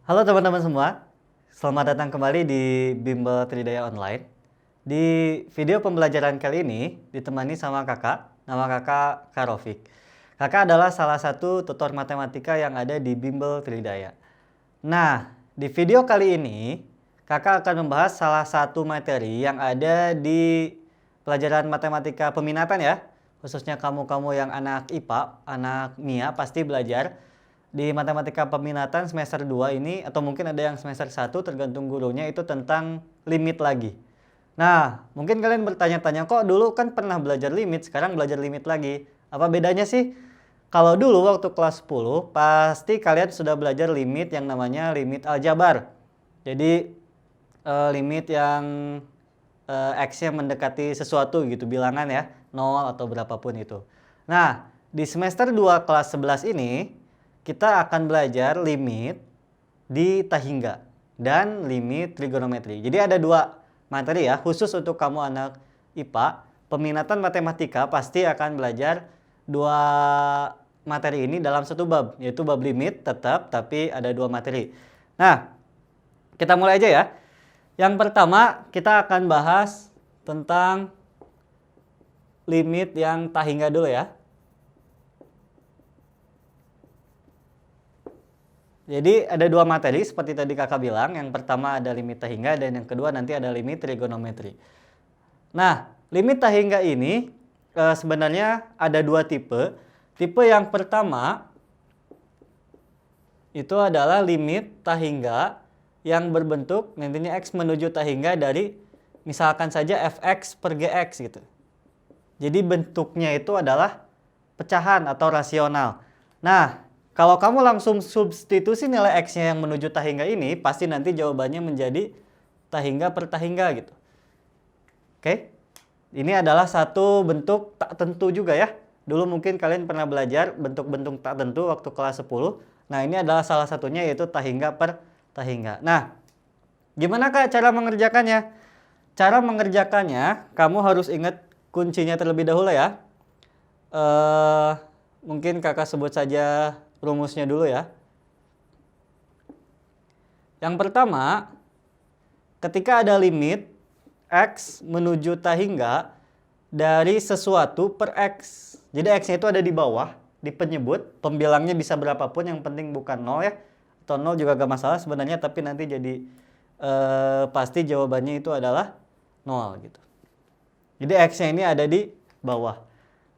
Halo teman-teman semua, selamat datang kembali di Bimbel Tridaya Online. Di video pembelajaran kali ini ditemani sama kakak, nama kakak Karofik. Kakak adalah salah satu tutor matematika yang ada di Bimbel Tridaya. Nah, di video kali ini kakak akan membahas salah satu materi yang ada di pelajaran matematika peminatan ya. Khususnya kamu-kamu yang anak IPA, anak MIA pasti belajar di matematika peminatan semester 2 ini, atau mungkin ada yang semester 1 tergantung gurunya, itu tentang limit lagi. Nah, mungkin kalian bertanya-tanya, kok dulu kan pernah belajar limit, sekarang belajar limit lagi. Apa bedanya sih? Kalau dulu waktu kelas 10, pasti kalian sudah belajar limit yang namanya limit aljabar. Jadi, limit yang X-nya mendekati sesuatu gitu, bilangan ya, 0 atau berapapun itu. Nah, di semester 2 kelas 11 ini, kita akan belajar limit di Tahingga dan limit trigonometri. Jadi ada dua materi ya, khusus untuk kamu anak IPA. Peminatan matematika pasti akan belajar dua materi ini dalam satu bab, yaitu bab limit tetap, tapi ada dua materi. Nah, kita mulai aja ya. Yang pertama, kita akan bahas tentang limit yang Tahingga dulu ya. Jadi ada dua materi seperti tadi kakak bilang. Yang pertama ada limit Tahingga dan yang kedua nanti ada limit trigonometri. Nah, limit Tahingga ini sebenarnya ada dua tipe. Tipe yang pertama itu adalah limit Tahingga yang berbentuk nantinya X menuju Tahingga dari misalkan saja fx per gx gitu. Jadi bentuknya itu adalah pecahan atau rasional. Nah, kalau kamu langsung substitusi nilai X-nya yang menuju Tahingga ini, pasti nanti jawabannya menjadi Tahingga per Tahingga gitu. Oke? Ini adalah satu bentuk tak tentu juga ya. Dulu mungkin kalian pernah belajar bentuk-bentuk tak tentu waktu kelas 10. Nah, ini adalah salah satunya yaitu Tahingga per Tahingga. Nah, gimana Kak cara mengerjakannya? Cara mengerjakannya, kamu harus ingat kuncinya terlebih dahulu ya. Mungkin kakak sebut saja rumusnya dulu ya. Yang pertama, ketika ada limit X menuju Tahingga dari sesuatu per X. Jadi X-nya itu ada di bawah, di penyebut, pembilangnya bisa berapapun, yang penting bukan 0 ya. Atau 0 juga gak masalah sebenarnya, tapi nanti jadi pasti jawabannya itu adalah 0 gitu. Jadi X-nya ini ada di bawah.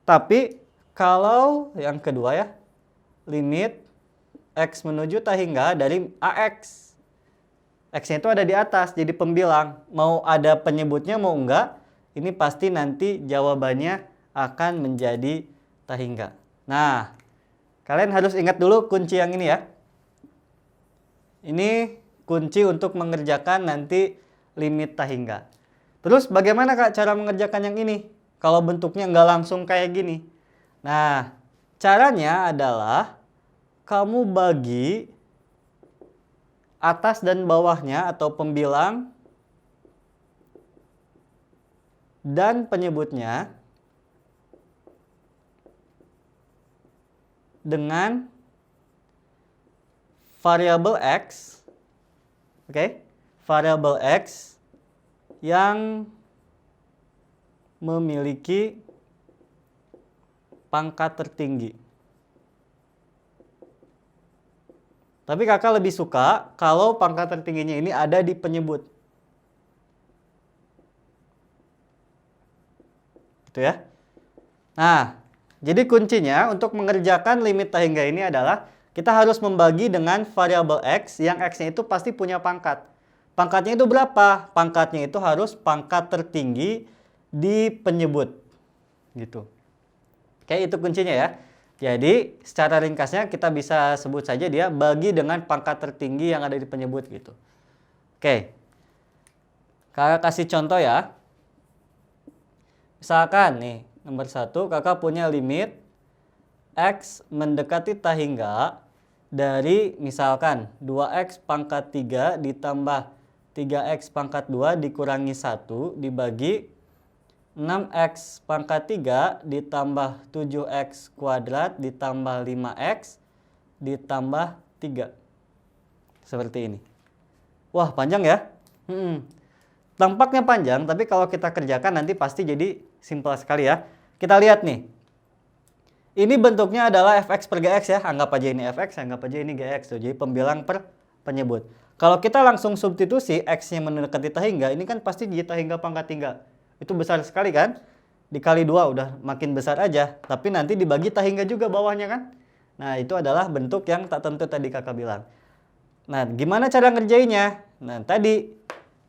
Tapi kalau yang kedua ya, limit X menuju Tahingga dari AX. X-nya itu ada di atas, jadi pembilang. Mau ada penyebutnya mau enggak, ini pasti nanti jawabannya akan menjadi Tahingga. Nah, kalian harus ingat dulu kunci yang ini ya. Ini kunci untuk mengerjakan nanti limit Tahingga. Terus bagaimana Kak cara mengerjakan yang ini? Kalau bentuknya nggak langsung kayak gini. Nah, caranya adalah kamu bagi atas dan bawahnya atau pembilang dan penyebutnya dengan variabel X. Oke? Variabel X yang memiliki pangkat tertinggi. Tapi kakak lebih suka kalau pangkat tertingginya ini ada di penyebut. Gitu ya. Nah, jadi kuncinya untuk mengerjakan limit Tahingga ini adalah kita harus membagi dengan variabel X yang X-nya itu pasti punya pangkat. Pangkatnya itu berapa? Pangkatnya itu harus pangkat tertinggi di penyebut. Gitu. Oke, itu kuncinya ya. Jadi, secara ringkasnya kita bisa sebut saja dia bagi dengan pangkat tertinggi yang ada di penyebut gitu. Oke. Kakak kasih contoh ya. Misalkan nih, nomor 1, kakak punya limit X mendekati Tahingga dari misalkan 2X pangkat 3 ditambah 3X pangkat 2 dikurangi 1 dibagi 6X pangkat 3 ditambah 7X kuadrat ditambah 5X ditambah 3. Seperti ini. Wah, panjang ya? Tampaknya panjang, tapi kalau kita kerjakan nanti pasti jadi simpel sekali ya. Kita lihat nih. Ini bentuknya adalah fx per gx ya. Anggap aja ini fx, anggap aja ini gx. Tuh. Jadi pembilang per penyebut. Kalau kita langsung substitusi x-nya mendekati tahingga, ini kan pasti jadi tahingga pangkat 3. Itu besar sekali kan? Dikali 2 udah makin besar aja. Tapi nanti dibagi tahingga juga bawahnya kan? Nah, itu adalah bentuk yang tak tentu tadi kakak bilang. Nah, gimana cara ngerjainnya? Nah, tadi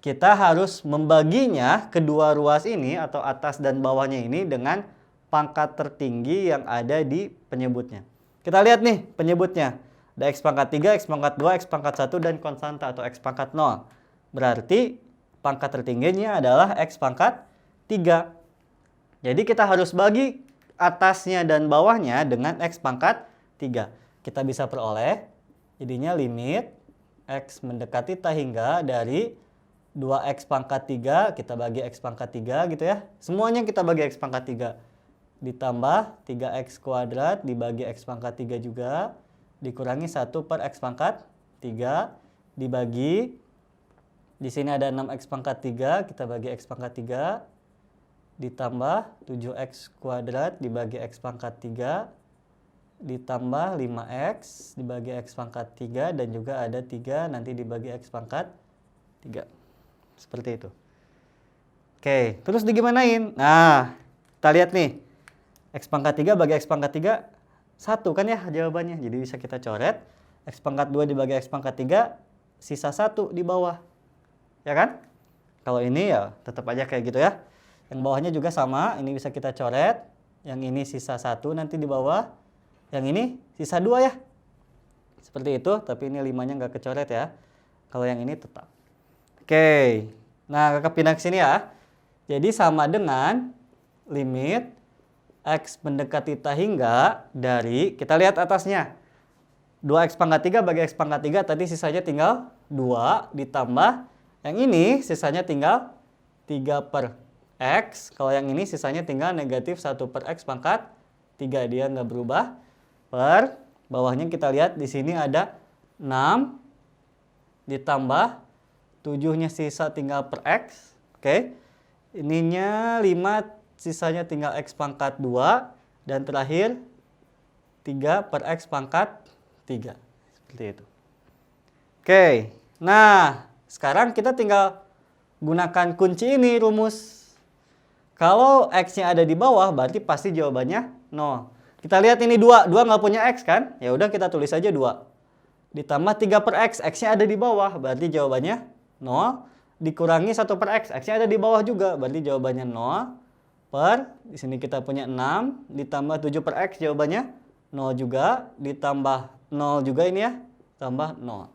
kita harus membaginya kedua ruas ini atau atas dan bawahnya ini dengan pangkat tertinggi yang ada di penyebutnya. Kita lihat nih penyebutnya. Ada x pangkat 3, x pangkat 2, x pangkat 1, dan konstanta atau x pangkat 0. Berarti pangkat tertingginya adalah x pangkat 3. Jadi kita harus bagi atasnya dan bawahnya dengan x pangkat 3. Kita bisa peroleh, jadinya limit x mendekati tahingga dari 2x pangkat 3, kita bagi x pangkat 3 gitu ya. Semuanya kita bagi x pangkat 3. Ditambah 3x kuadrat dibagi x pangkat 3 juga. Dikurangi 1 per x pangkat 3. Dibagi, di sini ada 6x pangkat 3, kita bagi x pangkat 3. Ditambah 7x kuadrat dibagi x pangkat 3. Ditambah 5x dibagi x pangkat 3. Dan juga ada 3 nanti dibagi x pangkat 3. Seperti itu. Oke, terus digimanain? Nah, kita lihat nih. X pangkat 3 bagi x pangkat 3, 1 kan ya jawabannya. Jadi bisa kita coret. X pangkat 2 dibagi x pangkat 3, sisa 1 di bawah. Ya kan? Kalau ini ya tetap aja kayak gitu ya. Yang bawahnya juga sama, ini bisa kita coret. Yang ini sisa 1 nanti di bawah. Yang ini sisa 2 ya. Seperti itu, tapi ini 5-nya nggak kecoret ya. Kalau yang ini tetap. Oke, nah kakak pindah ke sini ya. Jadi sama dengan limit x mendekati tahingga dari, kita lihat atasnya. 2x pangkat 3 bagi x pangkat 3, tadi sisanya tinggal 2, ditambah yang ini sisanya tinggal 3 per x. Kalau yang ini sisanya tinggal negatif 1 per x pangkat 3, dia nggak berubah. Per bawahnya kita lihat di sini ada 6 ditambah 7-nya sisa tinggal per x. Oke. Ininya 5, sisanya tinggal x pangkat 2. Dan terakhir 3 per x pangkat 3. Seperti itu. Oke. Nah, sekarang kita tinggal gunakan kunci ini rumus. Kalau x-nya ada di bawah berarti pasti jawabannya 0. Kita lihat ini 2. 2 nggak punya x kan? Ya udah kita tulis aja 2. Ditambah 3 per x. X-nya ada di bawah berarti jawabannya 0, dikurangi 1 per x, x-nya ada di bawah juga, berarti jawabannya 0, per, di sini kita punya 6, ditambah 7 per x, jawabannya 0 juga, ditambah 0 juga ini ya, tambah 0.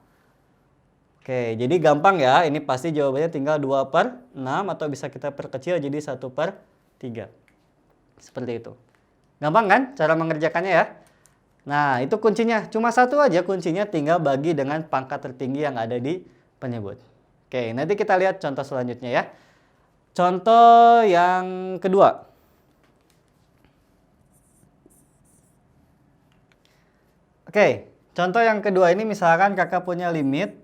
Oke, jadi gampang ya, ini pasti jawabannya tinggal 2 per 6, atau bisa kita perkecil jadi 1 per 3. Seperti itu. Gampang kan cara mengerjakannya ya? Nah, itu kuncinya, cuma satu aja kuncinya, tinggal bagi dengan pangkat tertinggi yang ada di penyebut. Oke, nanti kita lihat contoh selanjutnya ya. Contoh yang kedua. Oke, contoh yang kedua ini misalkan kakak punya limit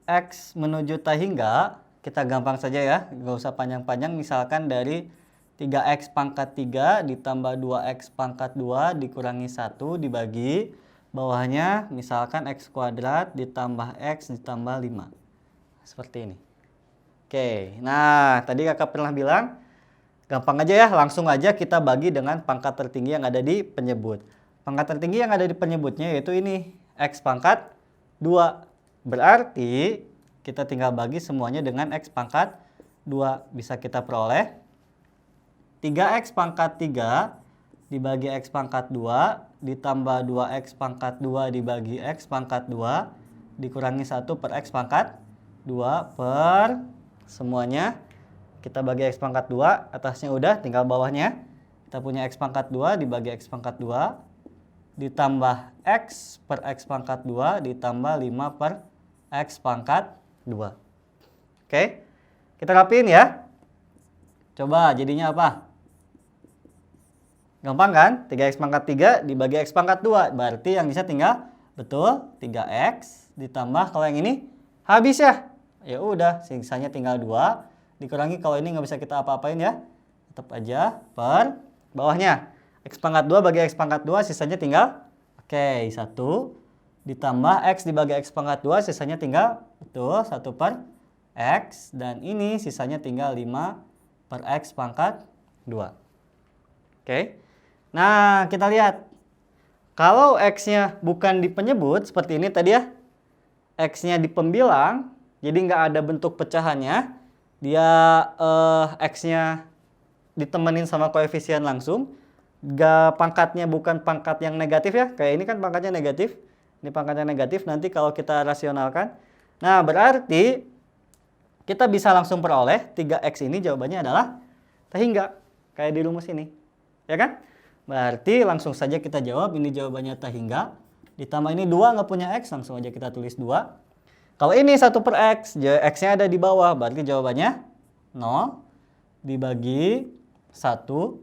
x menuju tahingga. Kita gampang saja ya, nggak usah panjang-panjang. Misalkan dari 3x pangkat 3 ditambah 2x pangkat 2 dikurangi 1 dibagi. Bawahnya misalkan x kuadrat ditambah x ditambah 5. Seperti ini. Oke, nah tadi kakak pernah bilang gampang aja ya, langsung aja kita bagi dengan pangkat tertinggi yang ada di penyebut. Pangkat tertinggi yang ada di penyebutnya yaitu ini, x pangkat 2. Berarti kita tinggal bagi semuanya dengan x pangkat 2. Bisa kita peroleh 3x pangkat 3 dibagi x pangkat 2 ditambah 2x pangkat 2 dibagi x pangkat 2 dikurangi 1 per x pangkat 2 per semuanya kita bagi x pangkat 2, atasnya udah tinggal bawahnya. Kita punya x pangkat 2 dibagi x pangkat 2 ditambah x per x pangkat 2 ditambah 5 per x pangkat 2. Oke, kita rapiin ya. Coba jadinya apa? Gampang kan? 3x pangkat 3 dibagi x pangkat 2. Berarti yang bisa tinggal, betul, 3x ditambah kalau yang ini habis ya. Ya udah, sisanya tinggal 2 dikurangi kalau ini nggak bisa kita apa-apain ya. Tetap aja per bawahnya. X pangkat 2 bagi X pangkat 2 sisanya tinggal 1 ditambah X dibagi X pangkat 2 sisanya tinggal betul 1 per X, dan ini sisanya tinggal 5 per X pangkat 2. Oke. Nah, kita lihat. Kalau X-nya bukan di penyebut seperti ini tadi ya. X-nya di pembilang, jadi nggak ada bentuk pecahannya. Dia X-nya ditemenin sama koefisien langsung. Pangkatnya bukan pangkat yang negatif ya. Kayak ini kan pangkatnya negatif. Ini pangkatnya negatif, nanti kalau kita rasionalkan. Nah, berarti kita bisa langsung peroleh 3X ini jawabannya adalah tahingga. Kayak di rumus ini. Ya kan? Berarti langsung saja kita jawab, ini jawabannya tahingga. Ditambah ini 2 nggak punya X, langsung aja kita tulis 2. Kalau ini 1 per X, X-nya ada di bawah, berarti jawabannya 0. Dibagi 1.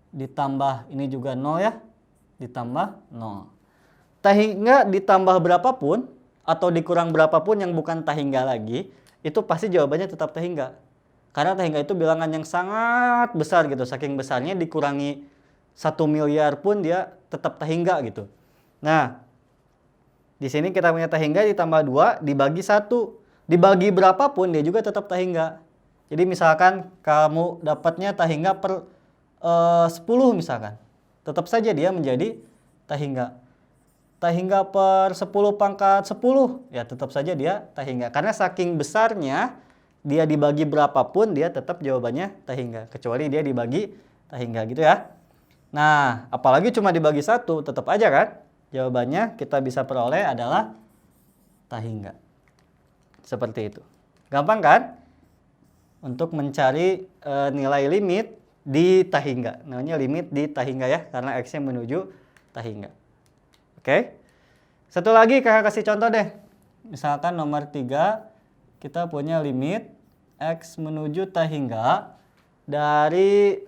Ditambah ini juga 0 ya. Ditambah 0. Tahingga ditambah berapapun atau dikurang berapapun yang bukan tahingga lagi, itu pasti jawabannya tetap tahingga. Karena tahingga itu bilangan yang sangat besar gitu. Saking besarnya dikurangi 1 miliar pun dia tetap tahingga gitu. Nah, di sini kita punya tahingga ditambah 2 dibagi 1. Dibagi berapapun dia juga tetap tahingga. Jadi misalkan kamu dapatnya tahingga per 10 misalkan. Tetap saja dia menjadi tahingga. Tahingga per 10 pangkat 10, ya tetap saja dia tahingga. Karena saking besarnya, dia dibagi berapapun, dia tetap jawabannya tahingga. Kecuali dia dibagi tahingga gitu ya. Nah, apalagi cuma dibagi 1, tetap aja kan. Jawabannya kita bisa peroleh adalah tahingga. Seperti itu. Gampang kan? Untuk mencari nilai limit di tahingga. Namanya limit di tahingga ya, karena X-nya menuju tahingga. Oke. Satu lagi kakak kasih contoh deh. Misalkan nomor 3 kita punya limit X menuju tahingga dari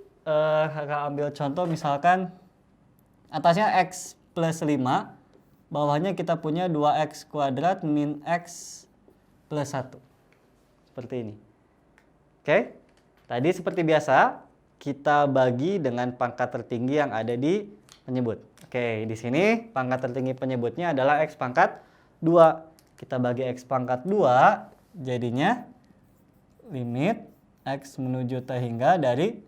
kakak ambil contoh misalkan atasnya X plus 5, bawahnya kita punya 2X kuadrat min X plus 1. Seperti ini. Oke. Tadi seperti biasa kita bagi dengan pangkat tertinggi yang ada di penyebut. Oke, di sini pangkat tertinggi penyebutnya adalah X pangkat 2. Kita bagi X pangkat 2, jadinya limit X menuju tahingga dari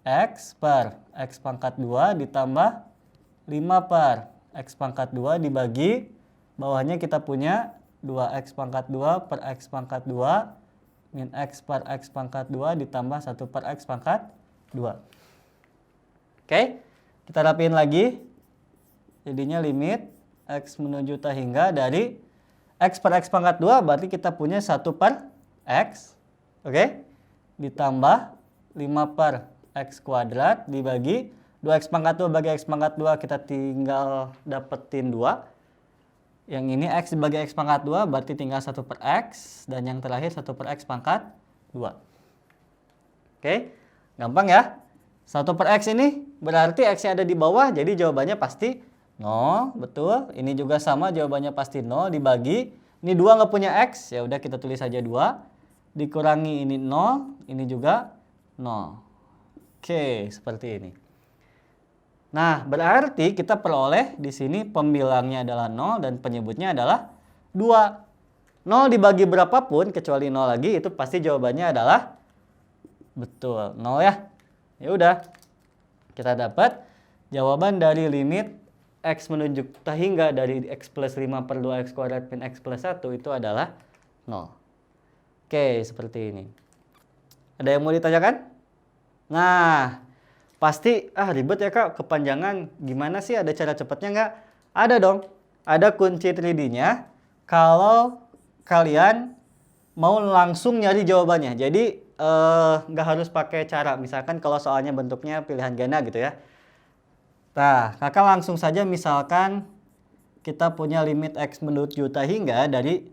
X per X pangkat 2 ditambah 5 per X pangkat 2 dibagi, bawahnya kita punya 2X pangkat 2 per X pangkat 2 min X per X pangkat 2 ditambah 1 per X pangkat 2. Oke, kita rapiin lagi. Jadinya limit X menuju tahingga dari X per X pangkat 2 berarti kita punya 1 per X. Oke. Ditambah 5 per X kuadrat dibagi 2X pangkat 2 bagi X pangkat 2 kita tinggal dapetin 2. Yang ini X dibagi X pangkat 2 berarti tinggal 1 per X. Dan yang terakhir 1 per X pangkat 2. Oke. Gampang ya. 1 per X ini berarti X-nya ada di bawah, jadi jawabannya pasti 0, betul. Ini juga sama, jawabannya pasti 0 dibagi. Ini 2 nggak punya X, ya udah kita tulis aja 2. Dikurangi ini 0, ini juga 0. Oke, seperti ini. Nah, berarti kita peroleh di sini pembilangnya adalah 0 dan penyebutnya adalah 2. 0 dibagi berapapun kecuali 0 lagi, itu pasti jawabannya adalah betul 0 ya. Ya udah. Kita dapat jawaban dari limit X menuju tahingga dari X plus 5 per 2X kuadrat min X plus 1 itu adalah 0. Oke, seperti ini. Ada yang mau ditanyakan? Nah, pasti ribet ya kak, kepanjangan. Gimana sih, ada cara cepatnya nggak? Ada dong. Ada kunci 3D-nya. Kalau kalian mau langsung nyari jawabannya. Jadi nggak harus pakai cara. Misalkan kalau soalnya bentuknya pilihan ganda gitu ya. Nah, kakak langsung saja misalkan kita punya limit X menuju tahingga dari,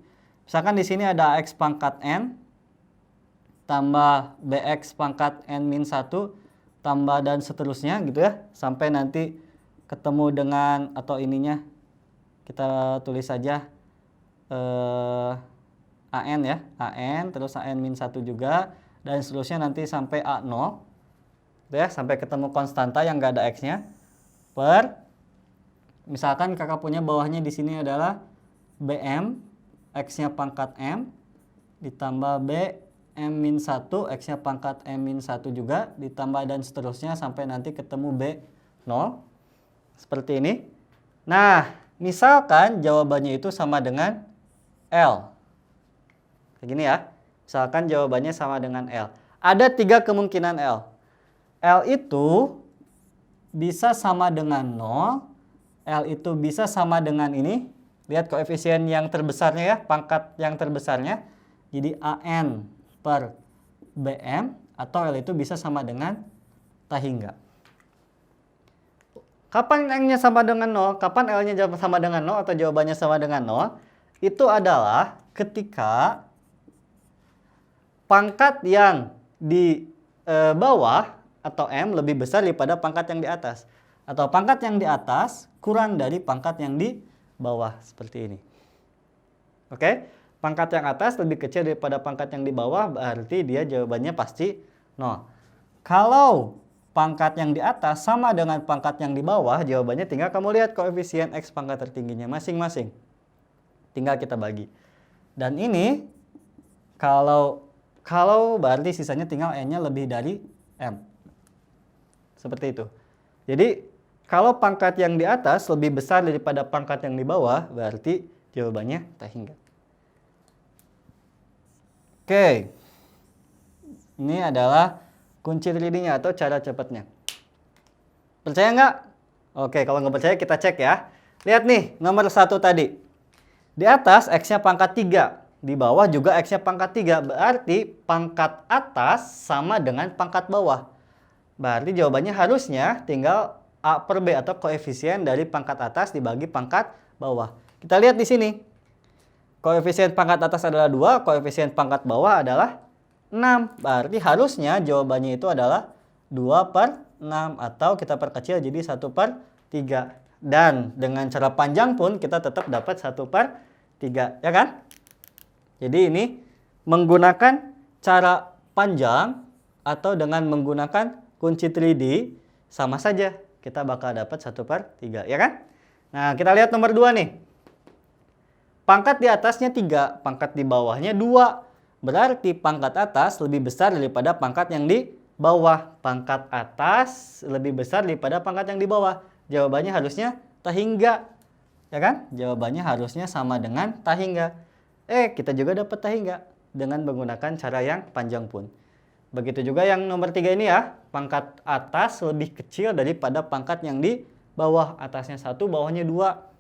misalkan di sini ada X pangkat N tambah BX pangkat N min 1 tambah dan seterusnya gitu ya. Sampai nanti ketemu dengan, atau ininya kita tulis saja AN ya, AN, terus AN min 1 juga, dan seterusnya nanti sampai A0, ya, sampai ketemu konstanta yang nggak ada X-nya, per, misalkan kakak punya bawahnya di sini adalah BM, X-nya pangkat M, ditambah BM min 1, X-nya pangkat M min 1 juga, ditambah dan seterusnya sampai nanti ketemu B0, seperti ini. Nah, misalkan jawabannya itu sama dengan L. Begini ya, misalkan jawabannya sama dengan L. Ada 3 kemungkinan L. L itu bisa sama dengan 0, L itu bisa sama dengan ini. Lihat koefisien yang terbesarnya ya, pangkat yang terbesarnya. Jadi AN per BM, atau L itu bisa sama dengan tahingga. Kapan N-nya sama dengan 0? Kapan L-nya sama dengan 0 atau jawabannya sama dengan 0? Itu adalah ketika pangkat yang di bawah atau M lebih besar daripada pangkat yang di atas. Atau pangkat yang di atas kurang dari pangkat yang di bawah, seperti ini. Oke? Pangkat yang atas lebih kecil daripada pangkat yang di bawah, berarti dia jawabannya pasti 0. Kalau pangkat yang di atas sama dengan pangkat yang di bawah, jawabannya tinggal kamu lihat koefisien X pangkat tertingginya masing-masing. Tinggal kita bagi. Dan ini kalau berarti sisanya tinggal N-nya lebih dari M. Seperti itu. Jadi kalau pangkat yang di atas lebih besar daripada pangkat yang di bawah, berarti jawabannya tahingga. Oke. Ini adalah kunci 3D-nya atau cara cepatnya. Percaya nggak? Oke, kalau nggak percaya kita cek ya. Lihat nih, nomor 1 tadi. Di atas X-nya pangkat 3. Di bawah juga X-nya pangkat 3. Berarti pangkat atas sama dengan pangkat bawah. Berarti jawabannya harusnya tinggal A per B atau koefisien dari pangkat atas dibagi pangkat bawah. Kita lihat di sini. Koefisien pangkat atas adalah 2, koefisien pangkat bawah adalah 6. Berarti harusnya jawabannya itu adalah 2 per 6 atau kita perkecil jadi 1 per 3. Dan dengan cara panjang pun kita tetap dapat 1 per 3, ya kan? Jadi ini menggunakan cara panjang atau dengan menggunakan kunci 3D sama saja. Kita bakal dapat 1 per 3, ya kan? Nah, kita lihat nomor 2 nih. Pangkat di atasnya 3, pangkat di bawahnya 2. Berarti pangkat atas lebih besar daripada pangkat yang di bawah. Pangkat atas lebih besar daripada pangkat yang di bawah. Jawabannya harusnya tahingga. Ya kan? Jawabannya harusnya sama dengan tahingga. Kita juga dapat tahingga dengan menggunakan cara yang panjang pun. Begitu juga yang nomor 3 ini ya. Pangkat atas lebih kecil daripada pangkat yang di bawah. Atasnya 1, bawahnya 2.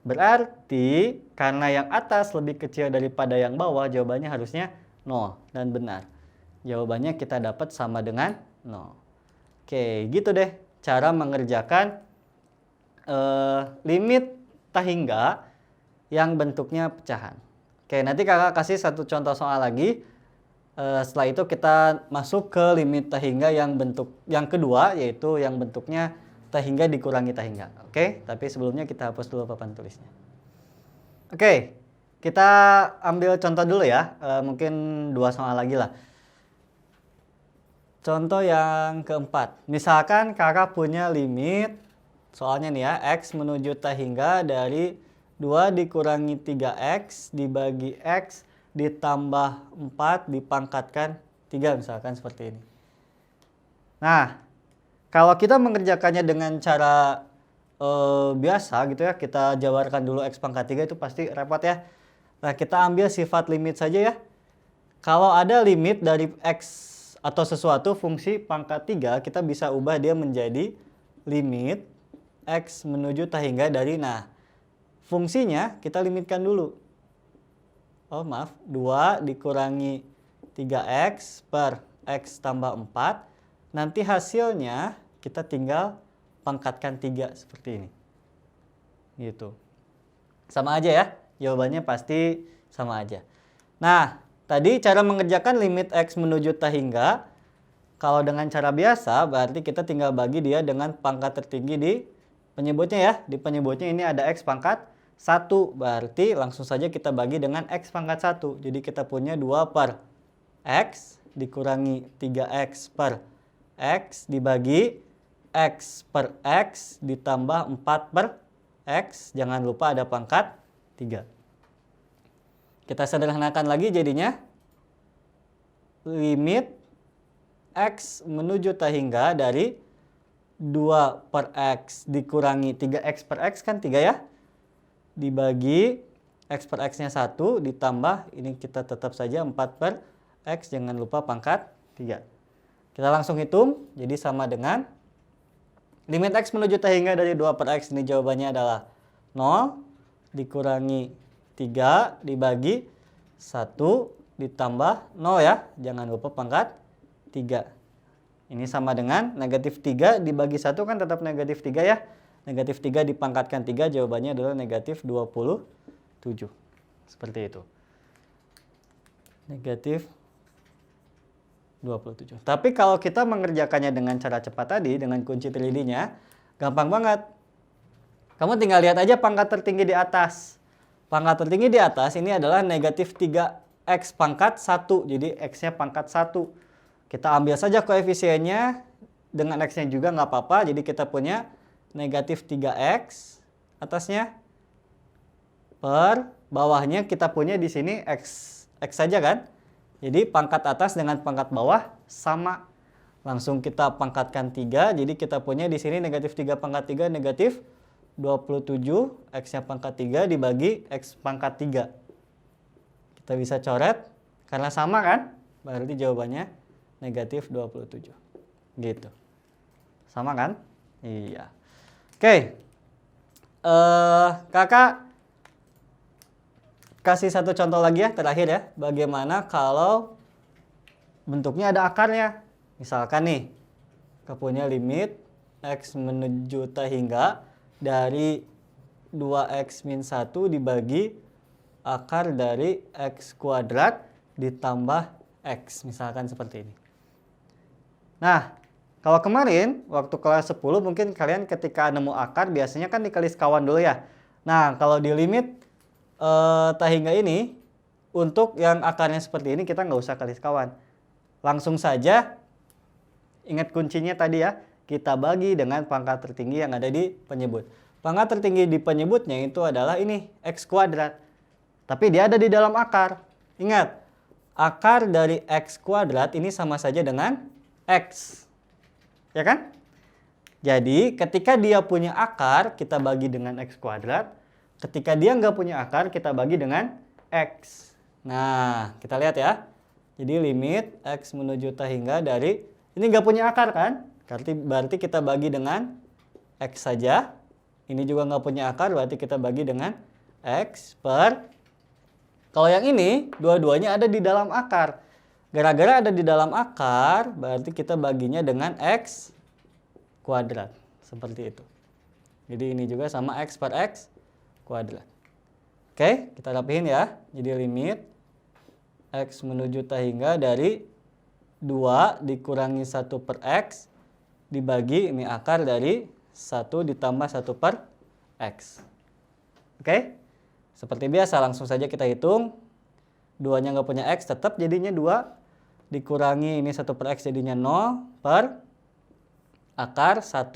Berarti karena yang atas lebih kecil daripada yang bawah, jawabannya harusnya 0 dan benar. Jawabannya kita dapat sama dengan 0. Oke, gitu deh cara mengerjakan limit tahingga yang bentuknya pecahan. Oke, nanti kakak kasih satu contoh soal lagi. Setelah itu kita masuk ke limit tahingga yang kedua, yaitu yang bentuknya tahingga dikurangi tahingga. Oke, tapi sebelumnya kita hapus dulu papan tulisnya. Oke, kita ambil contoh dulu ya, mungkin 2 soal lagi lah. Contoh yang keempat, misalkan kakak punya limit, soalnya nih ya, X menuju tahingga dari 2 dikurangi 3X dibagi X ditambah 4 dipangkatkan 3, misalkan seperti ini. Nah, kalau kita mengerjakannya dengan cara biasa gitu ya, kita jabarkan dulu X pangkat 3 itu pasti repot ya. Nah, kita ambil sifat limit saja ya. Kalau ada limit dari X atau sesuatu fungsi pangkat 3, kita bisa ubah dia menjadi limit X menuju tahingga dari, nah, fungsinya kita limitkan dulu. 2 dikurangi 3X per X tambah 4. Nanti hasilnya kita tinggal pangkatkan 3 seperti ini. Gitu. Sama aja ya. Jawabannya pasti sama aja. Nah, tadi cara mengerjakan limit X menuju tahingga. Kalau dengan cara biasa, berarti kita tinggal bagi dia dengan pangkat tertinggi di penyebutnya ya. Di penyebutnya ini ada X pangkat 1. Berarti langsung saja kita bagi dengan X pangkat 1. Jadi kita punya 2 per X dikurangi 3X per X dibagi X per X ditambah 4 per X. Jangan lupa ada pangkat 3. Kita sederhanakan lagi jadinya. Limit X menuju tak hingga dari 2 per X dikurangi 3X per X kan 3 ya. Dibagi X per X-nya 1 ditambah, ini kita tetap saja 4 per X, jangan lupa pangkat 3. Kita langsung hitung, jadi sama dengan limit X menuju tak hingga dari 2 per X, ini jawabannya adalah 0 dikurangi 3 dibagi 1 ditambah 0 ya, jangan lupa pangkat 3. Ini sama dengan negatif 3 dibagi 1 kan tetap negatif 3 ya. Negatif 3 dipangkatkan 3, jawabannya adalah negatif 27. Seperti itu. Negatif 27. Tapi kalau kita mengerjakannya dengan cara cepat tadi, dengan kunci 3D-nya, gampang banget. Kamu tinggal lihat aja pangkat tertinggi di atas. Pangkat tertinggi di atas ini adalah negatif 3X pangkat 1. Jadi X-nya pangkat 1. Kita ambil saja koefisiennya, dengan X-nya juga nggak apa-apa. Jadi kita punya negatif 3X atasnya per bawahnya kita punya di sini X saja kan. Jadi pangkat atas dengan pangkat bawah sama. Langsung kita pangkatkan 3. Jadi kita punya di sini negatif 3 pangkat 3 negatif 27. X-nya pangkat 3 dibagi X pangkat 3. Kita bisa coret karena sama kan. Berarti jawabannya negatif 27. Gitu. Sama kan? Iya. Oke, kakak kasih satu contoh lagi ya, terakhir ya. Bagaimana kalau bentuknya ada akarnya. Misalkan nih, kita punya limit X menuju tak hingga dari 2X min 1 dibagi akar dari X kuadrat ditambah X. Misalkan seperti ini. Nah, kalau kemarin, waktu kelas 10 mungkin kalian ketika nemu akar biasanya kan dikali sekawan dulu ya. Nah, kalau di limit tak hingga ini, untuk yang akarnya seperti ini kita nggak usah kali sekawan. Langsung saja, ingat kuncinya tadi ya, kita bagi dengan pangkat tertinggi yang ada di penyebut. Pangkat tertinggi di penyebutnya itu adalah ini, X kuadrat. Tapi dia ada di dalam akar. Ingat, akar dari X kuadrat ini sama saja dengan X. Ya kan? Jadi ketika dia punya akar, kita bagi dengan X kuadrat. Ketika dia nggak punya akar, kita bagi dengan X. Nah, kita lihat ya. Jadi limit X menuju tak hingga dari, ini nggak punya akar kan? Berarti kita bagi dengan X saja. Ini juga nggak punya akar, berarti kita bagi dengan X per. Kalau yang ini, dua-duanya ada di dalam akar. Gara-gara ada di dalam akar, berarti kita baginya dengan X kuadrat. Seperti itu. Jadi ini juga sama X per X kuadrat. Oke, kita rapihin ya. Jadi limit X menuju tak hingga dari 2 dikurangi 1 per X dibagi ini akar dari 1 ditambah 1 per X. Oke, seperti biasa langsung saja kita hitung. 2-nya nggak punya X, tetap jadinya 2. Dikurangi ini 1 per X jadinya 0 per akar 1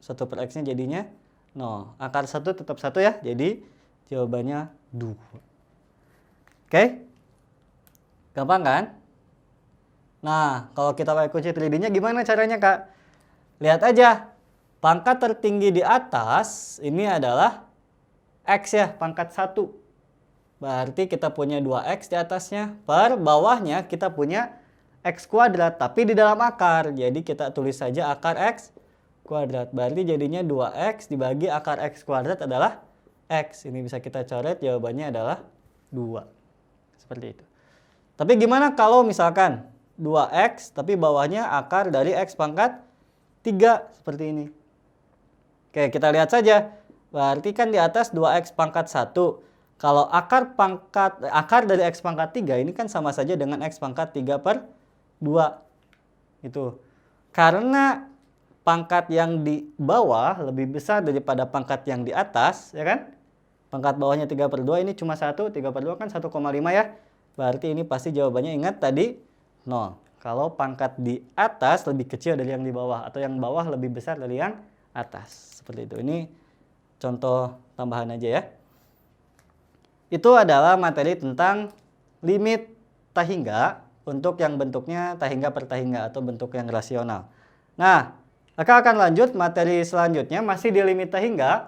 per X-nya jadinya 0. Akar 1 tetap 1 ya, jadi jawabannya 2. Oke? Gampang kan? Nah, kalau kita pakai kunci 3D-nya gimana caranya, Kak? Lihat aja. Pangkat tertinggi di atas ini adalah X ya, pangkat 1. Berarti kita punya 2X di atasnya. Per bawahnya kita punya X kuadrat, tapi di dalam akar. Jadi kita tulis saja akar X kuadrat. Berarti jadinya 2X dibagi akar X kuadrat adalah X. Ini bisa kita coret, jawabannya adalah 2. Seperti itu. Tapi gimana kalau misalkan 2X, tapi bawahnya akar dari X pangkat 3. Seperti ini. Oke, kita lihat saja. Berarti kan di atas 2X pangkat 1. Kalau akar dari X pangkat 3 ini kan sama saja dengan X pangkat 3 per 2. Itu. Karena pangkat yang di bawah lebih besar daripada pangkat yang di atas, ya kan? Pangkat bawahnya 3/2, ini cuma 1, 3/2 kan 1,5 ya. Berarti ini pasti jawabannya, ingat tadi 0. Kalau pangkat di atas lebih kecil dari yang di bawah, atau yang bawah lebih besar dari yang atas. Seperti itu. Ini contoh tambahan aja ya. Itu adalah materi tentang limit tahingga untuk yang bentuknya tahingga per tahingga atau bentuk yang rasional. Nah, Kakak akan lanjut materi selanjutnya masih di limit tahingga.